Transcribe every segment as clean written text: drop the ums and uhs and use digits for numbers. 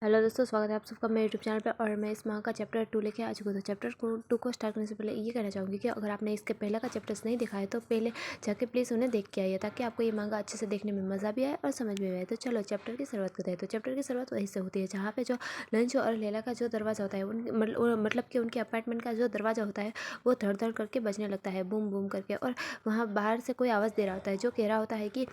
Hello दोस्तों, स्वागत है आप सबका मेरे यूट्यूब चैनल पर। और मैं इस माह का चैप्टर 2 लेके आ चुका हूँ। तो चैप्टर 2 को स्टार्ट करने से पहले ये कहना चाहूँगी कि अगर आपने इसके पहले का चैप्टर्स नहीं दिखा है तो पहले जाके प्लीज़ उन्हें देख के आइए, ताकि आपको ये मांगा अच्छे से देखने में मज़ा भी आए और समझ में भी आए। तो चलो चैप्टर की शुरुआत करते हैं। तो चैप्टर की शुरुआत वहीं से होती है जहाँ पे जो लंच और लैला का जो दरवाज़ा होता है, मतलब कि उनके अपार्टमेंट का जो दरवाज़ा होता है वो धड़-धड़ करके बजने लगता है, बूम बूम करके। और वहाँ बाहर से कोई आवाज़ दे रहा होता है जो कह रहा होता है कि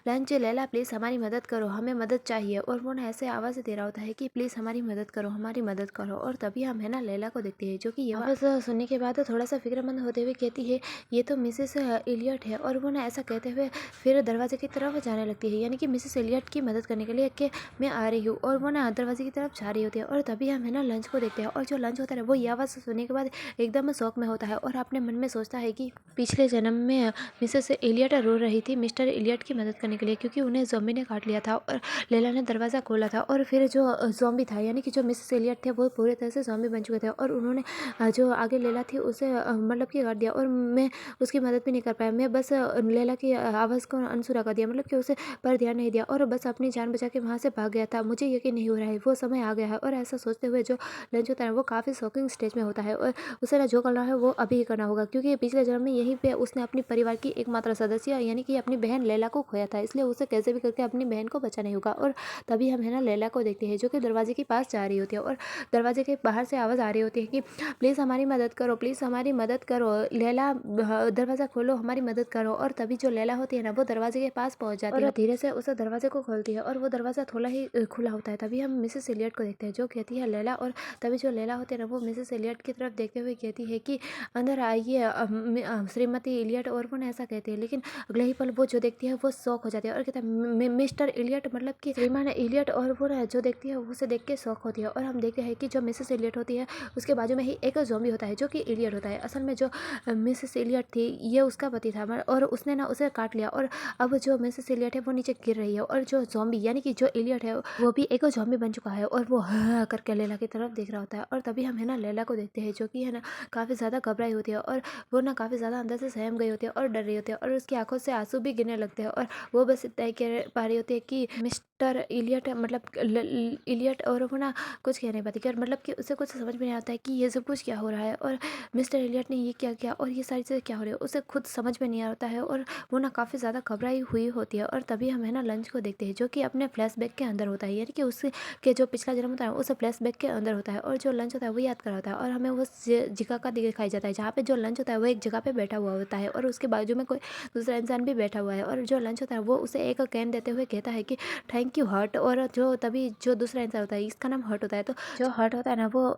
लंच लैला प्लीज़ हमारी मदद करो, हमें मदद चाहिए। और वो ना ऐसे आवाज़ दे रहा होता है कि प्लीज़ हमारी मदद करो, हमारी मदद करो। और तभी हम है ना लैला को देखते हैं, जो कि ये आवाज़ सुनने के बाद थोड़ा सा फिक्रमंद होते हुए कहती है ये तो मिसेस एलियट है। और वो ना ऐसा कहते हुए फिर दरवाजे की तरफ जाने लगती है, यानी कि मिसेस एलियट की मदद करने के लिए कि मैं आ रही हूँ। और वो ना दरवाजे की तरफ जा रही होती है और तभी हम है ना लंच को देखते हैं। और जो लंच होता है वो ये आवाज़ सुनने के बाद एकदम शौक में होता है और अपने मन में सोचता है कि पिछले जन्म में मिसेस एलियट रो रही थी मिस्टर एलियट की मदद करने के लिए, क्योंकि उन्हें ज़ॉम्बी ने काट लिया था और लैला ने दरवाज़ा खोला था। और फिर जो ज़ॉम्बी था, यानी कि जो मिसेस एलियट थे, वो पूरी तरह से ज़ॉम्बी बन चुके थे और उन्होंने जो आगे लैला थी उसे मतलब कि काट दिया। और मैं उसकी मदद भी नहीं कर पाया, मैं बस लैला की आवाज़ को अनसुना कर दिया, मतलब कि उसे पर ध्यान नहीं दिया और बस अपनी जान बचा के वहाँ से भाग गया था। मुझे यकीन नहीं हो रहा है वो समय आ गया है। और ऐसा सोचते हुए जो लंच होता है वो काफ़ी शॉकिंग स्टेज में होता है और उसे ना जो करना है वो अभी ही करना होगा, क्योंकि पिछले जन्म में यहीं पे उसने अपनी परिवार की एकमात्र सदस्य यानी कि अपनी बहन लैला को खोया था, इसलिए उसे कैसे भी करके अपनी बहन को बचाना ही होगा। और तभी हम है ना लैला को देखते हैं जो कि दरवाजे के पास जा रही होती है और दरवाजे के बाहर से आवाज़ आ रही होती है कि प्लीज़ हमारी मदद करो, प्लीज़ हमारी मदद करो, लैला दरवाज़ा खोलो, हमारी मदद करो। और तभी जो लैला होती है ना वो दरवाजे के पास पहुंच जाती है और धीरे से उस दरवाजे को खोलती है और वो दरवाज़ा थोड़ा ही खुला होता है। तभी हम मिसेस एलियट को देखते हैं जो कहती है लैला। और तभी जो लैला होती है ना वो मिसेस एलियट की तरफ देखते हुए कहती है कि अंदर आइए श्रीमती एलियट। और वो ना ऐसा कहती है, लेकिन अगले ही पल वो जो देखती है वो शॉक हो जाती है और कहता है मिस्टर एलियट, मतलब कि श्रीमान एलियट। और वो ना जो देखती है उसे देख के शॉक होती है। और हम देखते हैं कि जो मिसेस एलियट होती है उसके बाजू में ही एक ज़ॉम्बी होता है जो कि एलियट होता है। असल में जो मिसेस एलियट थी ये उसका पति था और उसने ना उसे काट लिया। और अब जो मिसेस एलियट है वो नीचे गिर रही है और जो ज़ॉम्बी यानी कि जो एलियट है वो भी एक ज़ॉम्बी बन चुका है और वो हाँ करके लैला की तरफ देख रहा होता है। और तभी हम है ना लैला को देखते हैं जो कि है ना काफ़ी ज़्यादा घबराई होती है और वो ना काफ़ी ज़्यादा अंदर से सहम गई होती है और डर रही होती है और उसकी आंखों से आंसू भी गिरने लगते हैं। और वो बस इतना ही कह पा रही होती है कि मिस्टर इलियट, मतलब इलियट। और वो ना कुछ कह नहीं पाती कि मतलब कि उसे कुछ समझ में नहीं आता है कि ये सब कुछ क्या हो रहा है और मिस्टर इलियट ने ये क्या किया और ये सारी चीज़ें क्या हो रही है, उसे खुद समझ में नहीं आता है। और वो ना काफ़ी ज़्यादा घबराई हुई होती है। और तभी हम है ना लंच को देखते हैं जो कि अपने फ्लैशबैक के अंदर होता है, यानी कि उसके के जो पिछला जन्म होता है उस फ्लैशबैक के अंदर होता है। और जो लंच होता है वो याद कर रहा होता है और हमें वो जगह का दिखाई जाता है जहाँ पे जो लंच होता है वो एक जगह पे बैठा हुआ होता है और उसके बाजू में कोई दूसरा इंसान भी बैठा हुआ है। और जो लंच होता है वो उसे एक कैन देते हुए कहता है कि थैंक यू हर्ट। और जो तभी जो दूसरा इंसान होता है, इसका नाम हर्ट होता है, तो जो हर्ट होता है ना वो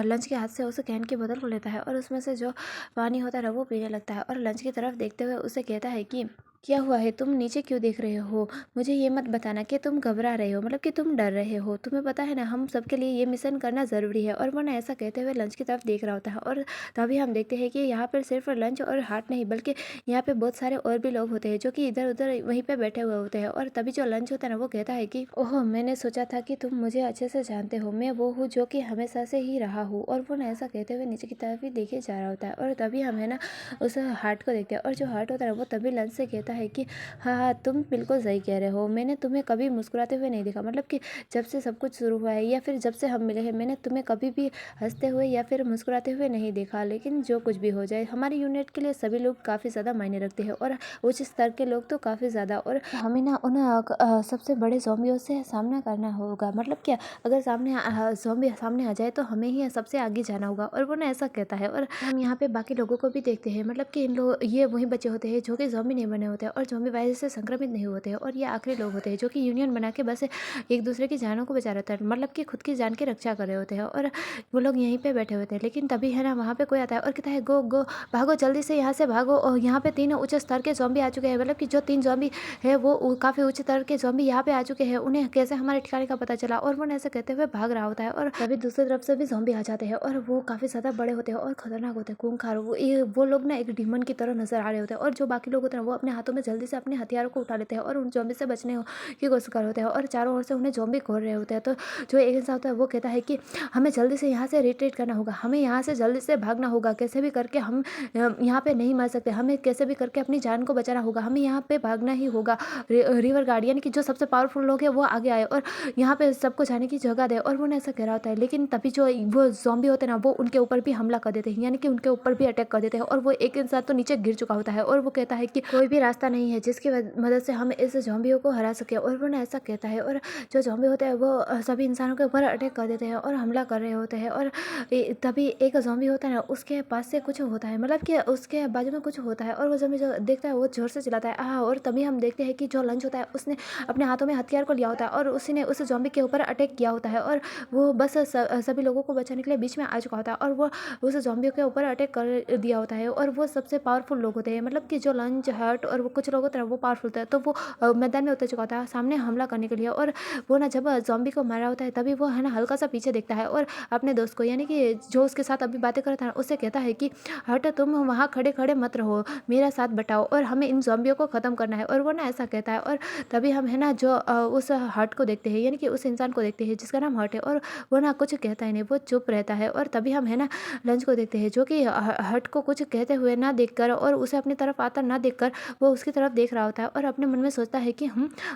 लंच के हाथ से उस कैन की बोतल को लेता है और उसमें से जो पानी होता है ना वो पीने लगता है। और लंच की तरफ देखते हुए उसे कहता है कि क्या हुआ है, तुम नीचे क्यों देख रहे हो, मुझे ये मत बताना कि तुम घबरा रहे हो, मतलब कि तुम डर रहे हो, तुम्हें पता है ना हम सबके लिए ये मिशन करना ज़रूरी है। और वो ना ऐसा कहते हुए लंच की तरफ देख रहा होता है। और तभी हम देखते हैं कि यहाँ पर सिर्फ लंच और हार्ट नहीं, बल्कि यहाँ पे बहुत सारे और भी लोग होते हैं जो कि इधर उधर वहीं पे बैठे हुए होते हैं। और तभी जो लंच होता है ना वो कहता है कि ओह, मैंने सोचा था कि तुम मुझे अच्छे से जानते हो, मैं वो हूँ जो कि हमेशा से ही रहा हूँ। और वो ना ऐसा कहते हुए नीचे की तरफ ही देखे जा रहा होता है। और तभी हम है ना उस हार्ट को देखते हैं और जो हार्ट होता है वो तभी लंच से कहता है कि हाँ हाँ, तुम बिल्कुल सही कह रहे हो, मैंने तुम्हें कभी मुस्कुराते हुए नहीं देखा, मतलब कि जब से सब कुछ शुरू हुआ है या फिर जब से हम मिले हैं मैंने तुम्हें कभी भी हंसते हुए या फिर मुस्कुराते हुए नहीं देखा। लेकिन जो कुछ भी हो जाए, हमारी यूनिट के लिए सभी लोग काफ़ी ज़्यादा मायने रखते हैं और उच्च स्तर के लोग तो काफ़ी ज़्यादा। और हमें ना उन सबसे बड़े ज़ॉम्बियों से सामना करना होगा, मतलब क्या अगर सामने ज़ॉम्बी सामने आ जाए तो हमें ही सबसे आगे जाना होगा। और वो ना ऐसा कहता है। और हम यहाँ पे बाकी लोगों को भी देखते हैं, मतलब कि इन लोग ये वही बच्चे होते हैं जो कि ज़ॉम्बी नहीं बने होते हैं और ज़ॉम्बी वायरस से संक्रमित नहीं होते हैं। और ये आखिरी लोग होते हैं जो कि यूनियन बना के बस एक दूसरे की जानों को बचा रहे होते हैं, मतलब कि खुद की जान की रक्षा कर रहे होते हैं। और वो लोग यहीं पे बैठे होते हैं। लेकिन तभी है ना वहाँ पे कोई आता है और कहता है गो गो, भागो जल्दी से यहाँ से भागो। और यहाँ पे 3 उच्च स्तर के ज़ॉम्बी आ चुके हैं, मतलब कि जो 3 ज़ॉम्बी है वो काफ़ी उच्च स्तर के ज़ॉम्बी यहाँ पे आ चुके हैं, उन्हें कैसे हमारे ठिकाने का पता चला। और वो ना ऐसे कहते हुए भाग रहा होता है। और तभी दूसरी तरफ से भी ज़ॉम्बी आ जाते हैं और वो काफ़ी ज़्यादा बड़े होते हैं और खतरनाक होते हैं, खूंखार। वो लोग ना एक डीमन की तरह नजर आ रहे होते हैं और जो बाकी लोग होते हैं वो अपने हाथों हाथों में जल्दी से अपने हथियारों को उठा लेते हैं और उन ज़ॉम्बी से बचने की कोशिश कर रहे होते हैं और चारों ओर से उन्हें ज़ॉम्बी घोर रहे होते हैं। तो जो एक इंसान होता है वो कहता है कि हमें जल्दी से यहाँ से रिट्रीट करना होगा, हमें यहाँ से जल्दी से भागना होगा, कैसे भी करके हम यहाँ पे नहीं मर सकते, हमें कैसे भी करके अपनी जान को बचाना होगा, हमें यहाँ पे भागना ही होगा। रिवर गार्डियन की जो सबसे पावरफुल लोग हैं वो आगे आए और यहाँ पे सबको जाने की जगह दे, और वो ऐसा कह रहा होता है। लेकिन तभी जो वो ज़ॉम्बी होते हैं ना वो उनके ऊपर भी हमला कर देते हैं, यानी कि उनके ऊपर भी अटैक कर देते हैं और वो एक इंसान तो नीचे गिर चुका होता है और वो कहता है कि कोई भी रास्ता नहीं है जिसकी मदद से हम इस ज़ॉम्बियों को हरा सके, और वो ऐसा कहता है। और जो ज़ॉम्बी होते हैं वो सभी इंसानों के ऊपर अटैक कर देते हैं और हमला कर रहे होते हैं। और तभी एक ज़ॉम्बी होता है ना उसके पास से कुछ होता है, मतलब कि उसके बाजू में कुछ होता है और वो ज़ॉम्बी जो देखता है वो जोर से चिल्लाता है और तभी हम देखते हैं कि जो लंच होता है उसने अपने हाथों में हथियार को लिया होता है और उसी ने उस ज़ॉम्बी के ऊपर अटैक किया होता है और वो बस सभी लोगों को बचाने के लिए बीच में आ चुका होता है और वो उस ज़ॉम्बी के ऊपर अटैक कर दिया होता है। और वो सबसे पावरफुल लोग होते हैं, मतलब कि जो लंच हर्ट और वो कुछ लोग होते हैं वो पावरफुल होते हैं। तो वो मैदान में उतर चुका होता है सामने हमला करने के लिए, और वो ना जब ज़ॉम्बी को मारा होता है तभी वो है ना हल्का सा पीछे देखता है और अपने दोस्त को, यानी कि जो उसके साथ अभी बातें कर रहा था ना, उससे कहता है कि हट, तुम वहाँ खड़े खड़े मत रहो, मेरा साथ बटाओ और हमें इन ज़ॉम्बियों को ख़त्म करना है। और वो ना ऐसा कहता है और तभी हम है ना जो उस हर्ट को देखते हैं, यानी कि उस इंसान को देखते हैं जिसका नाम हर्ट है, और वो ना कुछ कहता ही नहीं, वो चुप रहता है। और तभी हम है ना लंच को देखते हैं जो कि हर्ट को कुछ कहते हुए ना देखकर और उसे अपनी तरफ आता ना देखकर वो उसकी तरफ देख रहा होता है और अपने मन में सोचता है कि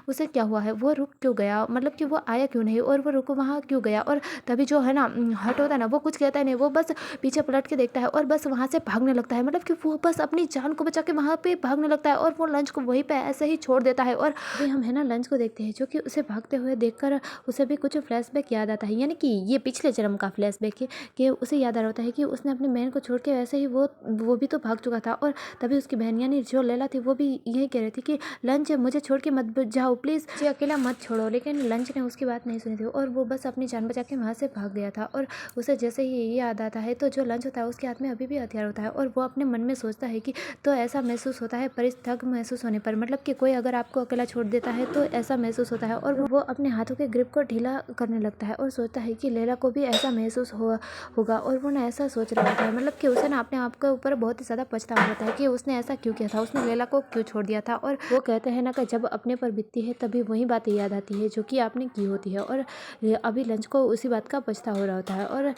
उसे क्या हुआ है, वो रुक क्यों गया, मतलब कि वो आया क्यों नहीं और वो रुक वहाँ क्यों गया। और तभी जो है ना हर्ट होता है ना वो कुछ कहता ही नहीं, वो बस पीछे पलट के देखता है और बस वहाँ से भागने लगता है, मतलब कि वो बस अपनी जान को बचा के वहाँ पे भागने लगता है और वो लंच को वहीं पे ऐसे ही छोड़ देता है। और अभी हम है ना लंच को देखते हैं जो कि उसे भागते हुए देखकर उसे भी कुछ फ्लैशबैक याद आता है, यानी कि ये पिछले जन्म का फ्लैशबैक है कि उसे याद आ रहा होता है कि उसने अपनी बहन को छोड़ के वैसे ही वो भी तो भाग चुका था। और तभी उसकी बहन यानी जो लैला थी वो भी यही कह रही थी कि लंच मुझे छोड़ के मत जाओ प्लीज़, मुझे अकेला मत छोड़ो। लेकिन लंच ने उसकी बात नहीं सुनी थी और वो बस अपनी जान बचा के वहाँ से भाग गया था। और उसे जैसे ही ये याद आता है तो जो लंच होता है उसके हाथ में अभी भी हथियार होता है और वो अपने मन में सोचता है कि तो ऐसा महसूस होता है परित्यक्त महसूस होने पर, मतलब कि कोई अगर आपको अकेला छोड़ देता है तो ऐसा महसूस होता है। और वो अपने हाथों के ग्रिप को ढीला करने लगता है और सोचता है कि लैला को भी ऐसा महसूस होगा। और वो ना ऐसा सोच रहा होता है, मतलब कि उसे ना अपने आप के ऊपर बहुत ही ज़्यादा पछतावा होता है कि उसने ऐसा क्यों किया था, उसने लैला को क्यों छोड़ दिया था। और वो कहते हैं ना कि जब अपने पर बीतती है तभी वही बातें याद आती है जो कि आपने की होती है। और अभी लंच को उसी बात का पछतावा हो रहा होता है। और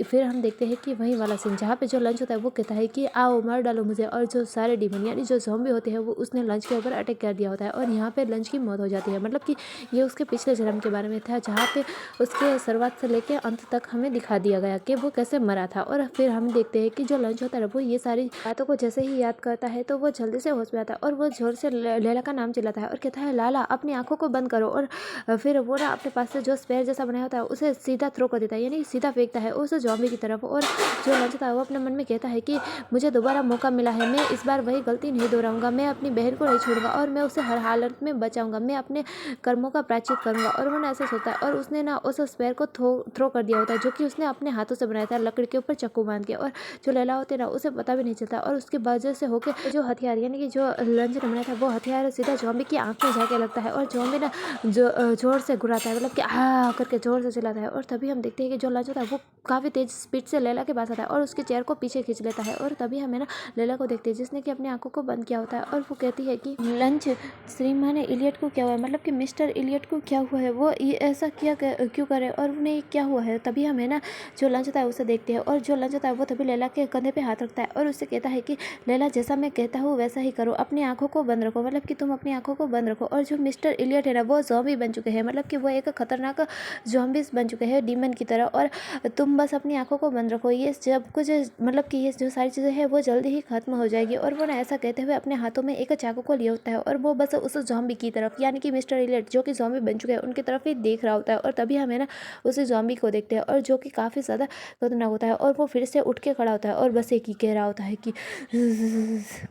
फिर हम देखते हैं कि वही वाला सीन जहाँ पे जो लंच होता है वो कहता है कि आओ मार डालो मुझे, और जो सारे डीमन यानी जो ज़ॉम्बी होते हैं वो उसने लंच के ऊपर अटैक कर दिया होता है और यहाँ पे लंच की मौत हो जाती है। मतलब कि ये उसके पिछले जन्म के बारे में था जहाँ पे उसके शुरुआत से लेकर अंत तक हमें दिखा दिया गया कि वो कैसे मरा था। और फिर हम देखते हैं कि जो लंच होता है वो ये सारी बातों को जैसे ही याद करता है तो वो जल्दी से होश में आता है और वो जोर से लैला का नाम चिल्लाता है और कहता है लाला अपनी आंखों को बंद करो। और फिर वो ना अपने पास से जो स्पेयर जैसा बनाया होता है उसे सीधा थ्रो कर देता है, यानी सीधा फेंकता है उस ज़ॉम्बी की तरफ। और जो लंच था वो अपने मन में कहता है कि मुझे दोबारा मौका मिला है, मैं इस बार वही गलती नहीं दोहराऊंगा, मैं अपनी बहन को नहीं छोड़ूंगा और मैं उसे हर हालत में बचाऊंगा, मैं अपने कर्मों का प्रायश्चित करूंगा। और वो ना ऐसा सोचता है और उसने ना उस स्पेयर को थ्रो कर दिया होता है जो कि उसने अपने हाथों से बनाया था लकड़ी के ऊपर चाकू बांध के। और जो लैला होती है ना उसे पता भी नहीं चलता और उसकी वजह से होकर जो हथियार यानी कि जो लंच ने बनाया था वो हथियार सीधा ज़ॉम्बी की आंख में जाके लगता है और ज़ॉम्बी ना जो जोर से घुराता है, मतलब कि आ करके जोर से चिल्लाता है। और तभी हम देखते हैं कि जो लंच होता है वो काफ़ी तेज स्पीड से लैला के पास आता है और उसके चेयर को पीछे खींच लेता है। और तभी हमें ना लैला को देखते हैं जिसने कि अपनी आंखों को बंद किया होता है और वो कहती है कि लंच श्रीमान इलियट को क्या हुआ है, मतलब कि मिस्टर इलियट को क्या हुआ है, वो ये ऐसा क्यों करे और उन्हें क्या हुआ है। तभी हमें ना जो लंच होता है उसे देखते हैं और जो लंच होता है वो तभी लैला के कंधे पे हाथ रखता है और उससे कहता है कि लैला जैसा मैं कहता हूँ वैसा ही करो, अपनी आंखों को बंद रखो, मतलब कि तुम अपनी आंखों को बंद रखो। और जो मिस्टर इलियट है ना वो ज़ॉम्बी बन चुके हैं, मतलब कि वो एक खतरनाक ज़ॉम्बीज बन चुके हैं डीमन की तरह, और तुम बस अपनी आंखों को बंद रखो, ये जब कुछ मतलब कि ये जो सारी चीज़ें हैं वो जल्दी ही खत्म हो जाएगी। और वो ना ऐसा कहते हुए अपने हाथों में एक चाकू को लिया होता है और वो बस उस ज़ॉम्बी की तरफ यानी कि मिस्टर इलियट जो कि ज़ॉम्बी बन चुके हैं उनकी तरफ ही देख रहा होता है। और तभी हमें ना उस ज़ॉम्बी को देखते हैं और जो कि काफ़ी ज़्यादा खतरनाक होता है और वो फिर से उठ के खड़ा होता है और बस एक ही कह रहा होता है कि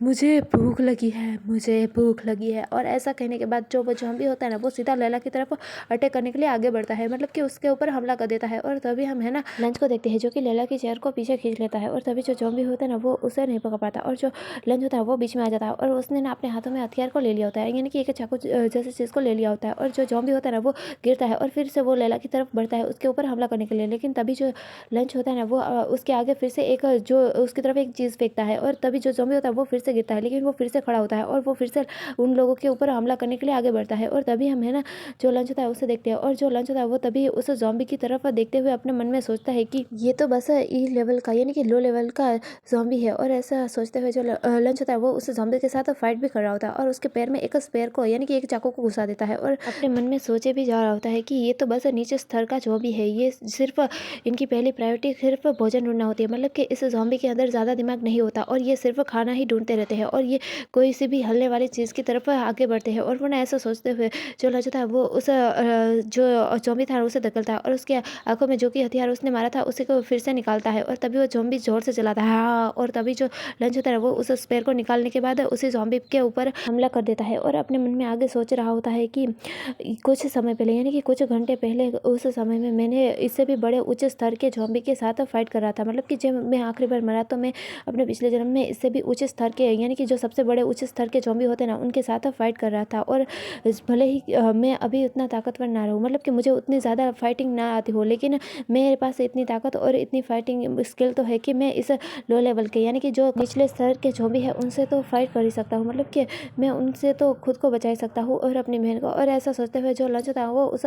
मुझे भूख लगी है, मुझे भूख लगी है। और ऐसा कहने के बाद जो वो ज़ॉम्बी होता है ना वो सीधा लैला की तरफ अटैक करने के लिए आगे बढ़ता है, मतलब कि उसके ऊपर हमला कर देता है। और तभी हम है ना लंच को देखते हैं जो कि लैला की चेयर को पीछे खींच लेता है और तभी जो ज़ॉम्बी होता है ना वो उसे नहीं पकड़ पाता और जो लंच होता है वो बीच में आ जाता है और उसने ना अपने हाथों में हथियार को ले लिया होता है, यानी कि एक चाकू जैसे चीज़ को ले लिया होता है। और जो ज़ॉम्बी होता है ना वो गिरता है और फिर से वो लैला की तरफ बढ़ता है उसके ऊपर हमला करने के लिए, लेकिन तभी जो लंच होता है ना वो उसके आगे फिर से एक जो उसकी तरफ एक चीज़ फेंकता है और तभी जो ज़ॉम्बी होता है वो फिर से गिरता है, लेकिन वो फिर से खड़ा होता है और वो फिर से उन लोगों के ऊपर हमला करने के लिए आगे बढ़ता है। और तभी हम है ना जो लंच होता है उसे देखते हैं और जो लंच होता है वो तभी उस ज़ॉम्बी की तरफ देखते हुए अपने मन में सोचता है कि ये तो बस ई लेवल का यानी कि लो लेवल का ज़ॉम्बी है। और ऐसा सोचते हुए जो लंच होता है वो उस ज़ॉम्बी के साथ फाइट भी कर रहा होता है और उसके पैर में एक स्पेयर को यानी कि एक चाकू को घुसा देता है और अपने मन में सोचे भी जा रहा होता है कि ये तो बस नीचे स्तर का ज़ॉम्बी है, ये सिर्फ इनकी पहली प्रायोरिटी सिर्फ भोजन ढूंढना होती है, मतलब कि इस ज़ॉम्बी के अंदर ज़्यादा दिमाग नहीं होता और ये सिर्फ खाना ही ढूंढते रहते हैं और ये कोई सी भी हलने वाली चीज़ की तरफ आगे बढ़ते हैं। और वो ना ऐसा सोचते हुए जो लंच था वो उस जो ज़ॉम्बी था उसे धकेलता है और उसके आंखों में जो कि हथियार उसने मारा था उसी को फिर से निकालता है और तभी वो ज़ॉम्बी जोर से चलाता है हाँ। और तभी जो लंच होता है वो उस स्पेयर को निकालने के बाद उसी ज़ॉम्बी के ऊपर हमला कर देता है और अपने मन में आगे सोच रहा होता है कि कुछ समय पहले यानी कि कुछ घंटे पहले उस समय में मैंने इससे भी बड़े उच्च स्तर के ज़ॉम्बी के साथ फाइट कर रहा था, मतलब कि जब मैं आखिरी बार मरा तो मैं अपने पिछले जन्म में इससे भी उच्च स्तर के यानी कि जो सबसे बड़े उच्च स्तर के ज़ॉम्बी होते हैं ना उनके साथ फाइट कर रहा था। और भले ही मैं अभी उतना ताकतवर ना रहूँ, मतलब कि मुझे उतनी ज़्यादा फाइटिंग ना आती हो, लेकिन मेरे पास इतनी ताकत और इतनी फाइटिंग स्किल तो है कि मैं इस लो लेवल के यानी कि जो निचले स्तर के ज़ॉम्बी है उनसे तो फाइट कर ही सकता हूँ, मतलब कि मैं उनसे तो खुद को बचा ही सकता हूँ और अपनी बहन को। और ऐसा सोचते हुए जो लंच था वो उस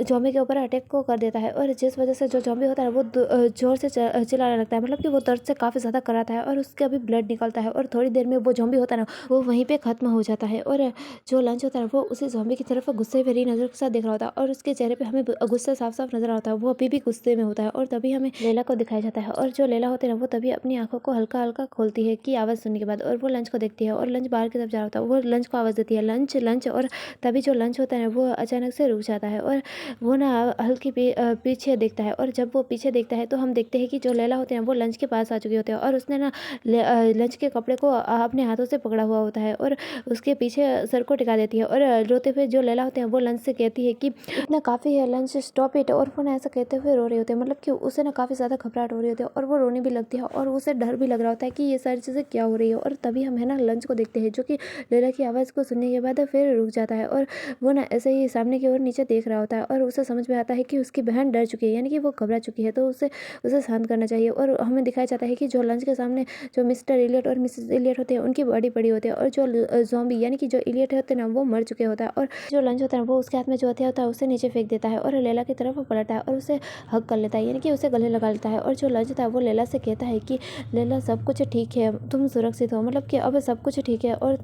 ज़ॉम्बी के ऊपर अटैक को कर देता है और जिस वजह से जो ज़ॉम्बी होता है वो जोर से चिल्लाने लगता है, मतलब कि वो दर्द से काफ़ी ज़्यादा कराता है और उसके अभी ब्लड निकलता है और थोड़ी देर में वो ज़ॉम्बी होता है ना वो वहीं पे ख़त्म हो जाता है। और जो लंच होता है वो उसी ज़ॉम्बी की तरफ गुस्से भरी नज़र के साथ देख रहा होता है और उसके चेहरे पे हमें गुस्सा साफ साफ नजर आता है, वो अभी भी गुस्से में होता है। और तभी हमें लैला को दिखाया जाता है और जो लैला होती है ना वो तभी अपनी आंखों को हल्का हल्का खोलती है कि आवाज़ सुनने के बाद और वो लंच को देखती है और लंच बाहर की तरफ जा रहा होता है, वो लंच को आवाज़ देती है लंच लंच। और तभी जो लंच होता है ना वो अचानक से रुक जाता है और वो ना हल्की पीछे देखता है और जब वो पीछे देखता है तो हम देखते हैं कि जो लैला होते हैं वो लंच के पास आ चुके होते हैं और उसने ना लंच के कपड़े को अपने हाथों से पकड़ा हुआ होता है और उसके पीछे सर को टिका देती है और रोते हुए जो लैला होते हैं वो लंच से कहती है कि इतना काफ़ी है लंच स्टॉप इट। और वो ना ऐसा कहते हुए रो रहे होते हैं, मतलब कि उसे ना काफ़ी ज़्यादा घबराहट हो रही होती है और वो रोने भी लगती है और उसे डर भी लग रहा होता है कि ये सारी चीज़ें क्या हो रही है। और तभी हम है ना लंच को देखते हैं जो कि लैला की आवाज़ को सुनने के बाद फिर रुक जाता है और वो ना ऐसे ही सामने की ओर नीचे देख रहा होता है और उसे समझ में आता है कि उसकी बहन डर चुकी है यानी कि वो घबरा चुकी है, तो उसे शांत करना चाहिए। और हमें दिखाया जाता है कि जो लंच के सामने जो मिस्टर इलियट और मिसेस इलियट होते हैं उनकी बॉडी पड़ी होती है और जो ज़ॉम्बी यानी कि जो इलियट होते हैं ना वो मर चुके होता है और जो लंच होता है वो उसके हाथ में जो हथियार होता है उसे नीचे फेंक देता है और लैला की तरफ पलटता है और उसे हक कर लेता है यानी कि उसे गले लगा लेता है। और जो लंच था वो लैला से कहता है कि लैला सब कुछ ठीक है, तुम सुरक्षित हो, मतलब कि अब सब कुछ ठीक है और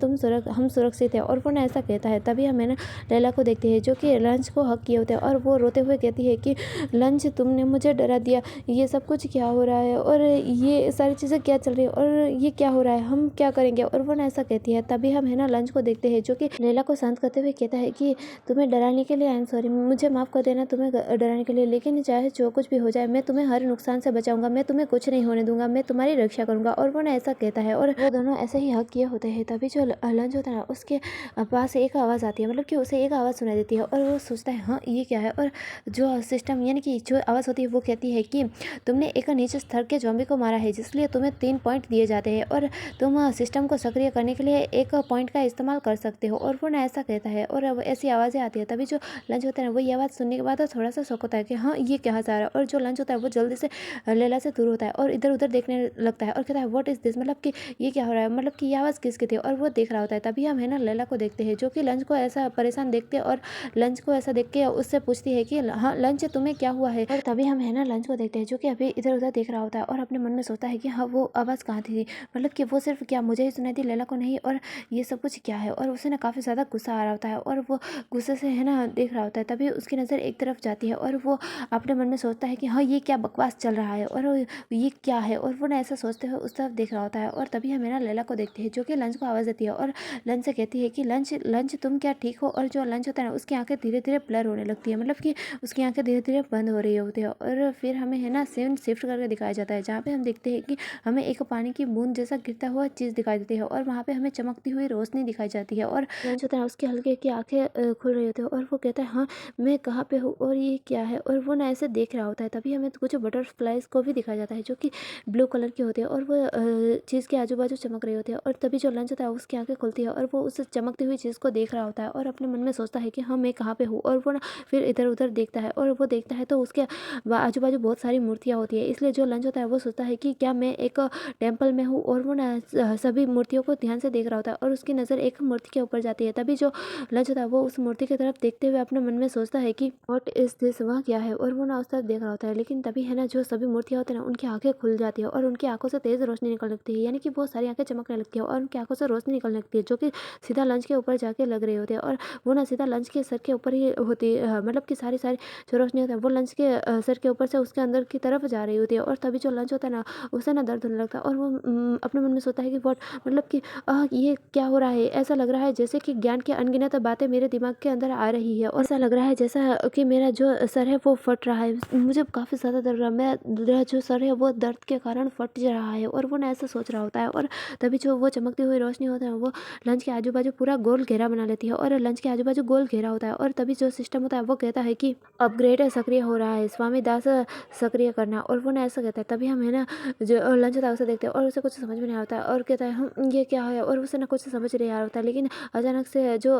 हम सुरक्षित है। और वो ना ऐसा कहता है तभी हमें ना लैला को देखते हैं जो कि लंच को हक किए होते हैं और वो रोते हुए कहती है कि लंच तुमने मुझे डरा दिया, ये सब कुछ क्या हो रहा है और ये सारी चीज़ें क्या चल रही है और ये क्या हो रहा है, हम क्या करेंगे। और वो ना ऐसा कहती है तभी हम है ना लंच को देखते हैं जो कि लैला को शांत करते हुए कहता है कि तुम्हें डराने के लिए आई एम सॉरी, मुझे माफ़ कर देना तुम्हें डराने के लिए, लेकिन चाहे जो कुछ भी हो जाए मैं तुम्हें हर नुकसान से बचाऊंगा, मैं तुम्हें कुछ नहीं होने दूंगा, मैं तुम्हारी रक्षा करूंगा। और वो ना ऐसा कहता है और वो दोनों ऐसे ही हक किए होते हैं। तभी जो लंच होता है ना उसके पास एक आवाज़ आती है, मतलब कि उसे एक आवाज़ सुनाई देती है और वो सोचता है हाँ ये क्या है। और जो सिस्टम यानी कि जो आवाज़ होती है वो कहती है कि तुमने एक नीचे स्तर के ज़ॉम्बी को मारा है जिसलिए तुम्हें 3 पॉइंट दिए जाते हैं और तुम सिस्टम को सक्रिय करने के लिए 1 पॉइंट का इस्तेमाल कर सकते हो। और वो ना ऐसा कहता है और अब ऐसी आवाज़ें आती है। तभी जो लंच होता है ना वो ये आवाज़ सुनने के बाद थोड़ा सा शौक होता है कि हाँ ये क्या जा रहा है। और जो लंच होता है वो जल्दी से लैला से दूर होता है और इधर उधर देखने लगता है और कहता है व्हाट इज़ दिस, मतलब कि ये क्या हो रहा है, मतलब कि ये आवाज़ किसकी थी। और वो देख रहा होता है तभी हम है ना लैला को देखते हैं जो कि लंच को ऐसा परेशान देखते हैं और लंच को ऐसा देख के उससे पूछती है कि हाँ लंच तुम्हें क्या हुआ है। और तभी हम है ना लंच को देखते हैं जो कि अभी इधर उधर देख रहा होता है और अपने मन में सोचता है कि हाँ वो आवाज़ कहाँ थी, मतलब कि वो सिर्फ क्या मुझे ही सुनाई थी लैला को नहीं, और ये सब कुछ क्या है। और उसे ना काफ़ी ज़्यादा गुस्सा आ रहा होता है और वो गुस्से से है ना देख रहा होता है। तभी उसकी नज़र एक तरफ जाती है और वो अपने मन में सोचता है कि हाँ ये क्या बकवास चल रहा है और ये क्या है। और वो ना ऐसा सोचते हुए उस तरफ देख रहा होता है और तभी हम है ना लैला को देखते हैं जो कि लंच को आवाज़ देती है और लंच से कहती है कि लंच लंच तुम क्या ठीक हो। और जो लंच होता है ना उसकी आंखें धीरे धीरे ब्लर होने लगती है, मतलब कि उसकी आंखें धीरे धीरे बंद हो रही होती है। और फिर हमें है ना सीन शिफ्ट करके दिखाया जाता है जहाँ पे हम देखते हैं कि हमें एक पानी की बूंद जैसा गिरता हुआ चीज़ दिखाई देती है और वहाँ पे हमें चमकती हुई रोशनी दिखाई जाती है। और लंच होता है उसकी हल्की की आंखें खुल रही होती है और वो कहता है हाँ मैं कहाँ पे हूँ और ये क्या है। और वो ना ऐसे देख रहा होता है तभी हमें कुछ बटरफ्लाइज को भी दिखाया जाता है जो कि ब्लू कलर की होती है और वो चीज़ के आजू बाजू चमक रही होती है। और तभी जो लंच होता है उसकी आंखें खुलती है और वो उस चमकती हुई चीज़ को देख रहा होता है और अपने मन में सोचता है कि हाँ मैं कहाँ पे हूँ। और वो ना फिर इधर उधर देखता है और वो देखता है तो उसके आजू बाजू बहुत सारी मूर्तियाँ होती है, इसलिए जो लंच होता है वो सोचता है कि क्या मैं एक टेम्पल में हूँ। और वो ना सभी मूर्तियों को ध्यान से देख रहा होता है और उसकी नज़र एक मूर्ति के ऊपर जाती है। तभी जो लंच होता है वो उस मूर्ति की तरफ देखते हुए अपने मन में सोचता है कि व्हाट इज दिस, वह क्या है, और वो ना उस तरफ देख रहा होता है। लेकिन तभी है ना जो सभी मूर्तियाँ होती है ना उनकी आंखें खुल जाती है और उनकी आंखों से तेज रोशनी निकलने लगती है, यानी कि बहुत सारी आंखें चमकने लगती है और उनकी आंखों से रोशनी निकलने लगती है जो कि सीधा लंच के ऊपर जाके लग रही होती है और वो ना सीधा लंच के सर के ऊपर ही होती है। मतलब कि सारी सारी जो रोशनी होती है वो लंच के सर के ऊपर से उसके अंदर की तरफ जा रही होती है। और तभी जो लंच होता है ना उसे ना दर्द होने लगता है और वो अपने मन में सोचता है कि व्हाट, मतलब कि ये क्या हो रहा है। ऐसा लग रहा है जैसे कि ज्ञान की अनगिनत बातें मेरे दिमाग के अंदर आ रही है और ऐसा लग रहा है जैसा कि मेरा जो सर है वो फट रहा है। मुझे काफ़ी ज़्यादा दर्द रहा है, मेरा जो सर है वो दर्द के कारण फट जा रहा है और वो ना ऐसा सोच रहा होता है। और तभी जो वो चमकती हुई रोशनी होता है वो लंच के आजू बाजू पूरा गोल घेरा बना लेती है और लंच के आजू बाजू गोल घेरा होता है। और तभी जो सिस्टम होता है वो कहता है कि अपग्रेड सक्रिय हो रहा है, स्वामी दास सक्रिय करना। और वो ना ऐसा कहता है। तभी हम है ना जो लंच होता है उसे देखते हैं और उसे कुछ समझ में नहीं आता है और कहता है हम ये क्या है, और उसे ना कुछ समझ नहीं आ रहा होता है। लेकिन अचानक से जो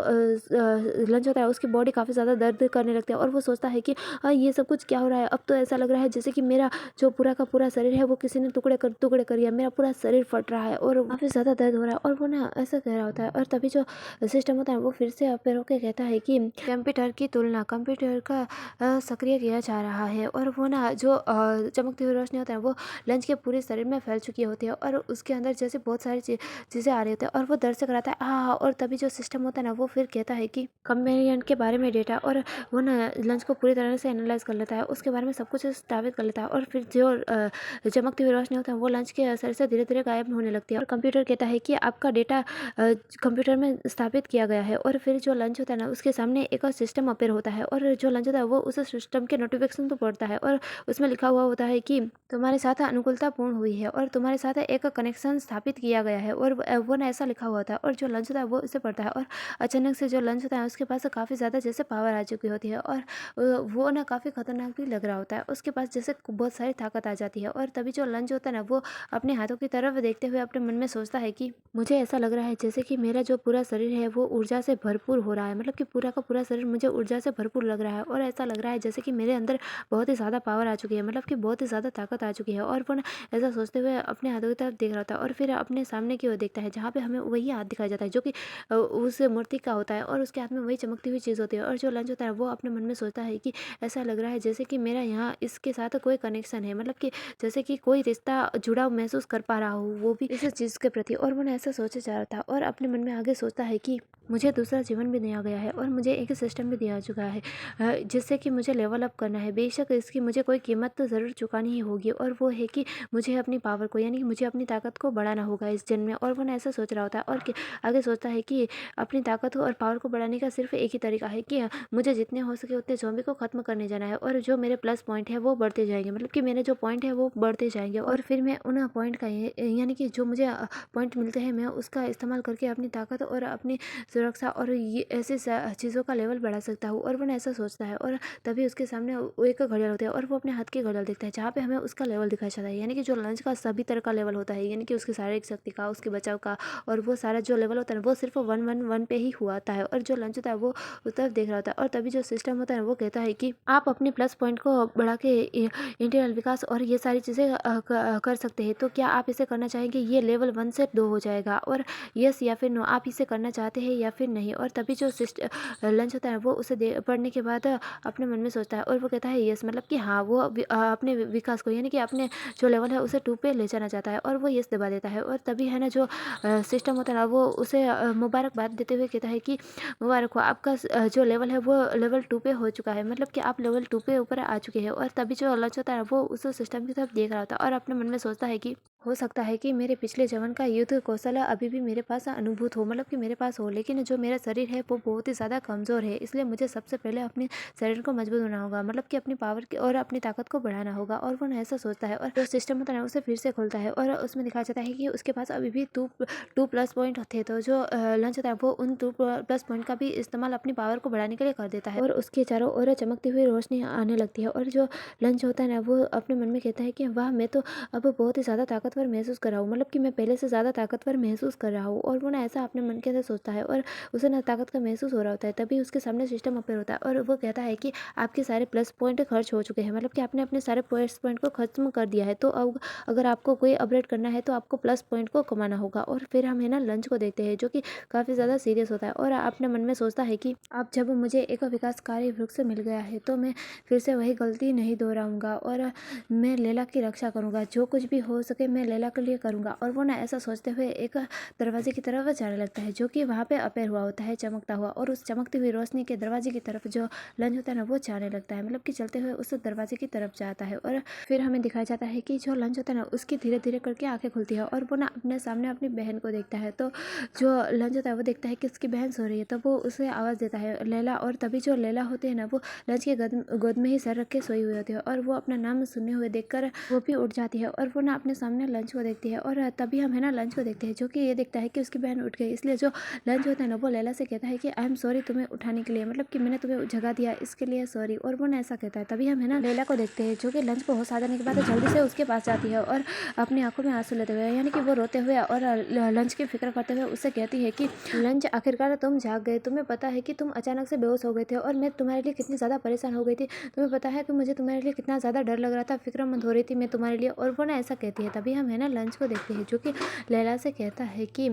लंच होता है उसकी बॉडी काफ़ी ज़्यादा दर्द करने लगती है और वो सोचता है कि ये सब कुछ क्या हो रहा है। अब तो ऐसा लग रहा है जैसे कि मेरा जो पूरा का पूरा शरीर है वो किसी ने टुकड़े कर दिया, मेरा पूरा शरीर फट रहा है और काफ़ी ज़्यादा दर्द हो रहा है। और वो ना ऐसा कह रहा होता है और तभी जो सिस्टम होता है वो फिर से पैरों के कहता है कि कंप्यूटर की तुलना कंप्यूटर का सक्रिय किया जा रहा है। और वो ना जो चमकती हुई रोशनी होता है वो लंच के पूरे शरीर में फैल चुकी होती है और उसके अंदर जैसे बहुत सारी चीज़ें आ रही होती है और वो दर्द से कराता है और तभी जो सिस्टम होता है ना वो फिर कहता है कि कंपेनियन के बारे में डेटा, और वो ना लंच को पूरी तरह से एनालाइज कर लेता है, उसके बारे में सब कुछ स्थापित कर लेता है। और फिर जो चमकती हुई रोशनी होता है वो लंच के असर से धीरे धीरे गायब होने लगती है और कंप्यूटर कहता है कि आपका डेटा कंप्यूटर में स्थापित किया गया है। और फिर जो लंच होता है ना उसके सामने एक सिस्टम अपेयर होता है और जो लंच होता है वो उस सिस्टम के नोटिफिकेशन को पढ़ता है और उसमें लिखा हुआ होता है कि तुम्हारे साथ अनुकूलता पूर्ण हुई है और तुम्हारे साथ एक कनेक्शन स्थापित किया गया है। और वो ना ऐसा लिखा हुआ होता है और जो लंच होता है वो इसे पढ़ता है और अचानक से जो लंच होता है उसके पास काफ़ी ज़्यादा जैसे पावर आ चुकी होती है और वो ना काफ़ी खतरनाक भी लग रहा होता है, उसके पास जैसे बहुत सारी ताकत आ जाती है। और तभी जो लंच होता है ना वो अपने हाथों की तरफ देखते हुए अपने मन में सोचता है कि मुझे ऐसा लग रहा है जैसे कि मेरा जो पूरा शरीर है वो ऊर्जा से भरपूर हो रहा है, मतलब कि पूरा का पूरा शरीर मुझे ऊर्जा से भरपूर लग रहा है और ऐसा लग रहा है जैसे कि मेरे अंदर बहुत ही ज़्यादा पावर आ चुकी है, मतलब कि बहुत ही ज़्यादा ताकत आ चुकी है। और वो ना ऐसा सोचते हुए अपने हाथों की तरफ देख रहा होता है और फिर अपने सामने की ओर देखता है जहाँ पे हमें वही हाथ दिखाया जाता है जो कि उस मूर्ति का होता है और उसके हाथ में वही चमकती हुई चीज़ होती है। और जो लंच होता है वो अपने मन में सोचता है कि ऐसा लग रहा है जैसे कि मेरा यहाँ इसके साथ कोई कनेक्शन है, मतलब कि जैसे कि कोई रिश्ता जुड़ाव महसूस कर पा रहा हो वो भी इस चीज़ के प्रति। और वो ना ऐसा सोचे जा रहा था और अपने मन में आगे सोचता है कि मुझे दूसरा जीवन भी दिया गया है और मुझे एक सिस्टम भी दिया चुका है जिससे कि मुझे लेवल अप करना है। बेशक इसकी मुझे कोई कीमत तो ज़रूर चुकानी ही होगी और वो है कि मुझे अपनी पावर को, यानी कि मुझे अपनी ताकत को बढ़ाना होगा इस जन्म में। और वो ना ऐसा सोच रहा होता है और आगे सोचता है कि अपनी ताकत और पावर को बढ़ाने का सिर्फ एक ही तरीका है कि मुझे जितने हो सके उतने ज़ॉम्बी को ख़त्म करने जाना है और जो मेरे प्लस पॉइंट है वो बढ़ते जाएंगे, मतलब कि मेरे जो पॉइंट है वो बढ़ते जाएंगे और फिर मैं उन पॉइंट का यानी कि जो मुझे पॉइंट मिलते हैं मैं उसका इस्तेमाल करके अपनी ताकत और अपनी सुरक्षा और ये ऐसे चीज़ों का लेवल बढ़ा सकता हूँ। और वो ना ऐसा सोचता है और तभी उसके सामने वो एक घड़ियाल होती है और वो अपने हाथ की घड़ियाल देखता है जहाँ पे हमें उसका लेवल दिखाया जाता है, यानी कि जो लंच का सभी तरह का लेवल होता है, यानी कि उसकी शारीरिक शक्ति का, उसके बचाव का, और वो सारा जो लेवल होता है वो सिर्फ 111 पे ही हुआ होता है। और जो लंच होता है वो उस तरफ देख रहा होता है और तभी जो सिस्टम होता है वो कहता है कि आप अपने प्लस पॉइंट को बढ़ा के इंटीरियर विकास और ये सारी चीज़ें कर सकते हैं, तो क्या आप इसे करना चाहेंगे? ये लेवल 1 से 2 हो जाएगा और यस या फिर नो, आप इसे करना चाहते हैं या फिर नहीं। और तभी जो लंच होता है वो उसे पढ़ने के बाद अपने मन में सोचता है और वो कहता है यस, मतलब कि हाँ वो अपने विकास को, यानी कि अपने जो लेवल है उसे 2 पे ले जाना चाहता है और वो यस दबा देता है। और तभी है ना जो सिस्टम होता है ना वो उसे मुबारकबाद देते हुए कहता है कि मुबारक हो, आपका जो लेवल है वो लेवल 2 पे हो चुका है, मतलब कि आप लेवल 2 पे ऊपर आ चुके हैं। और तभी जो लंच होता है वो उस सिस्टम की तरफ देख रहा होता है और अपने मन में सोचता है कि हो सकता है कि मेरे पिछले जीवन का युद्ध कौशल अभी भी मेरे पास अनुभूत हो, मतलब कि मेरे पास हो, लेकिन जो मेरा शरीर है वो बहुत ही ज़्यादा कमज़ोर है, इसलिए मुझे सबसे पहले अपने शरीर को मजबूत बनाना होगा, मतलब कि अपनी पावर की और अपनी ताकत को बढ़ाना होगा। और वो ऐसा सोचता है और जो सिस्टम होता है उसे फिर से खोलता है और उसमें दिखाया जाता है कि उसके पास अभी भी टू प्लस पॉइंट थे, तो जो लंच होता है वो उन 2 प्लस पॉइंट का भी इस्तेमाल अपनी पावर को बढ़ाने के लिए कर देता है और उसके चारों ओर चमकती हुई रोशनी आने लगती है। और जो लंच होता है ना वो अपने मन में कहता है कि वाह, मैं तो अब बहुत ही ज़्यादा ताकतवर ताकतवर महसूस कर रहा हूँ, मतलब कि मैं पहले से ज़्यादा ताकतवर महसूस कर रहा हूँ। और वो ना ऐसा अपने मन के अंदर सोचता है और उसे ना ताकत का महसूस हो रहा होता है। तभी उसके सामने सिस्टम अपेयर होता है और वो कहता है कि आपके सारे प्लस पॉइंट खर्च हो चुके हैं, मतलब कि आपने अपने सारे प्लस पॉइंट को खत्म कर दिया है। तो अब अगर आपको कोई अपग्रेड करना है तो आपको प्लस पॉइंट को कमाना होगा। और फिर हम है ना लंच को देखते हैं, जो कि काफ़ी ज़्यादा सीरियस होता है और अपने मन में सोचता है कि अब जब मुझे एक विकासकारी वृक्ष मिल गया है तो मैं फिर से वही गलती नहीं दोहराऊंगा और मैं लैला की रक्षा करूंगा। जो कुछ भी हो सके मैं लैला के लिए करूंगा। और वो ना ऐसा सोचते हुए एक दरवाजे की तरफ जाने लगता है, जो कि वहाँ पे अपेयर हुआ होता है चमकता हुआ। और उस चमकती हुई रोशनी के दरवाजे की तरफ जो लंच होता है ना वो जाने लगता है, मतलब कि चलते हुए उस दरवाजे की तरफ जाता है। और फिर हमें दिखाया जाता है कि जो लंच होता है ना उसकी धीरे धीरे करके आंखें खुलती है और वो ना अपने सामने अपनी बहन को देखता है। तो जो लंच होता है वो देखता है कि उसकी बहन सो रही है, तब वो उसे आवाज़ देता है लैला। और तभी जो लैला होती है ना वो लंच के गोद में ही सर रख के सोई हुई होती है और वो अपना नाम सुनने हुए देखकर वो भी उठ जाती है और वो ना अपने सामने लंच को देखती है। और तभी हम है ना लंच को देखते हैं, जो कि ये देखता है कि उसकी बहन उठ गई। इसलिए जो लंच होता है ना वो लैला से कहता है कि आई एम सॉरी तुम्हें उठाने के लिए, मतलब कि मैंने तुम्हें जगा दिया इसके लिए सॉरी। और वो ना ऐसा कहता है। तभी हम है ना लैला को देखते हैं, जो कि लंच को होश आ जाने के बाद जल्दी से उसके पास जाती है और अपनी आंखों में आंसू लेते हुए, यानी कि वो रोते हुए और लंच की फिक्र करते हुए उससे कहती है कि लंच आखिरकार तुम जाग गए। तुम्हें पता है कि तुम अचानक से बेहोश हो गए थे और मैं तुम्हारे लिए कितनी ज़्यादा परेशान हो गई थी। तुम्हें पता है कि मुझे तुम्हारे लिए कितना ज़्यादा डर लग रहा था, फिक्रमंद हो रही थी मैं तुम्हारे लिए। और वो ना ऐसा कहती है। तभी हम है ना लंच को देखते हैं, जो कि लैला से कहता है कि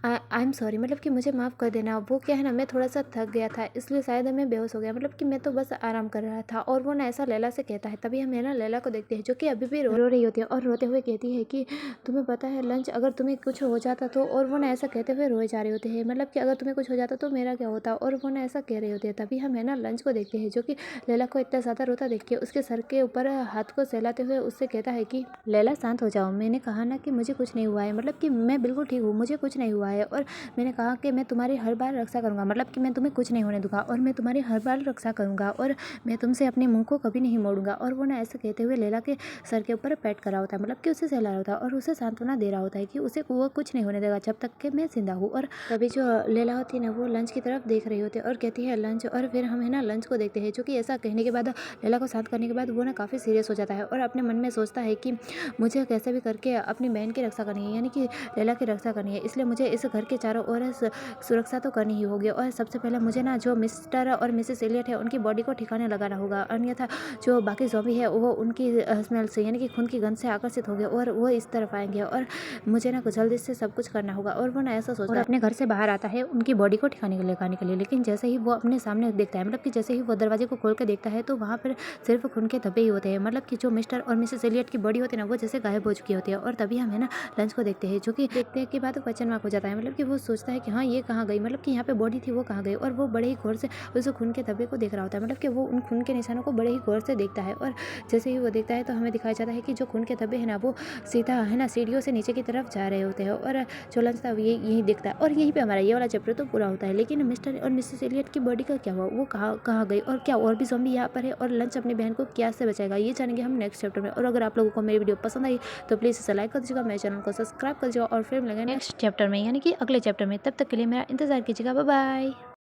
आई एम सॉरी, मतलब कि मुझे माफ़ कर देना। वो क्या है ना मैं थोड़ा सा थक गया था इसलिए शायद मैं बेहोश हो गया, मतलब कि मैं तो बस आराम कर रहा था। और वो ना ऐसा लैला से कहता है। तभी हम है ना लैला को देखते हैं, जो कि अभी भी रो रही होती है और रोते हुए कहती है कि तुम्हें पता है लंच अगर तुम्हें कुछ हो जाता तो। और वो ना ऐसा कहते हुए रोए जा रहे होते हैं, मतलब कि अगर तुम्हें कुछ हो जाता तो मेरा क्या होता। और वो ना ऐसा कह रहे होते हैं। तभी हम है ना लंच को देखते हैं, जो कि लैला को इतना ज़्यादा रोता देख के उसके सर के ऊपर हाथ को सहलाते हुए उससे कहता है कि लैला शांत हो जाओ, मैंने कहा ना कि मुझे कुछ नहीं हुआ है, मतलब कि मैं बिल्कुल ठीक हूँ, मुझे कुछ नहीं हुआ है। और मैंने कहा कि मैं तुम्हारी हर बार रक्षा करूँगा, मतलब कि मैं तुम्हें कुछ नहीं होने दूंगा और मैं तुम्हारी हर बार रक्षा करूँगा और मैं तुमसे अपने मुंह को कभी नहीं मोड़ूंगा। और वो ना ऐसा कहते हुए लैला के सर के ऊपर पैट कर रहा होता है, मतलब कि उसे सहला रहा होता है और उसे सांत्वना दे रहा होता है कि उसे वो कुछ नहीं होने देगा जब तक कि मैं जिंदा हूँ। और तभी जो लैला होती है ना वो लंच की तरफ देख रही होती है और कहती है लंच। और फिर हम है ना लंच को देखते हैं, जो कि ऐसा कहने के बाद लैला को शांत करने के बाद वो ना काफ़ी सीरियस हो जाता है और अपने मन में सोचता है कि मुझे कैसे भी करके अपनी बहन की रक्षा करनी है, यानी कि लैला की रक्षा करनी है। इसलिए मुझे इस घर के चारों ओर सुरक्षा तो करनी ही होगी। और सबसे पहले मुझे ना जो मिस्टर और मिसेस एलियट है उनकी बॉडी को ठिकाने लगाना होगा, अन्यथा जो बाकी ज़ॉम्बी है वो उनकी स्मेल से यानी कि खून की गंध से आकर्षित होंगे और वो इस तरफ आएंगे और मुझे ना जल्दी से सब कुछ करना होगा। और वो ना ऐसा सोचता है अपने घर से बाहर आता है उनकी बॉडी को ठिकाने लगाने के लिए। लेकिन जैसे ही वो अपने सामने देखता है, मतलब कि जैसे ही वो दरवाजे को खोल कर देखता है तो वहाँ पर सिर्फ खून के धब्बे ही होते हैं, मतलब कि जो मिस्टर और मिसेस एलियट की बॉडी होती है ना वो जैसे गायब हो चुकी होती है। और तभी हम है ना लंच को देखते हैं, जो कि देखते के बाद क्वेश्चन मार्क हो जाता है, मतलब कि वो सोचता है कि हाँ ये कहाँ गई, मतलब कि यहाँ पे बॉडी थी वो कहाँ गई। और वो बड़े ही गौर से उस खून के धब्बे को देख रहा होता है, मतलब कि वो उन खून के निशानों को बड़े ही गौर से देखता है। और जैसे ही वो देखता है तो हमें दिखाया जाता है कि जो खून के धब्बे हैं ना वो सीधा है ना सीढ़ियों से नीचे की तरफ जा रहे होते हैं। और जो लंच था ये यही देखता है और यहीं पे हमारा ये वाला चैप्टर तो पूरा होता है। लेकिन मिस्टर और मिसेस एलियट की बॉडी का क्या हुआ, वो कहाँ गई और क्या और भी ज़ॉम्बी यहाँ पर है और लंच अपनी बहन को क्या से बचाएगा, ये जानेंगे हम नेक्स्ट चैप्टर में। और अगर आप लोगों को मेरी वीडियो पसंद आई तो प्लीज़ इसे लाइक कर दीजिएगा, मेरे चैनल को सब्सक्राइब कर दीजिएगा और फिर मिलेंगे नेक्स्ट चैप्टर में यानी कि अगले चैप्टर में। तब तक के लिए मेरा इंतजार कीजिएगा। Bye bye.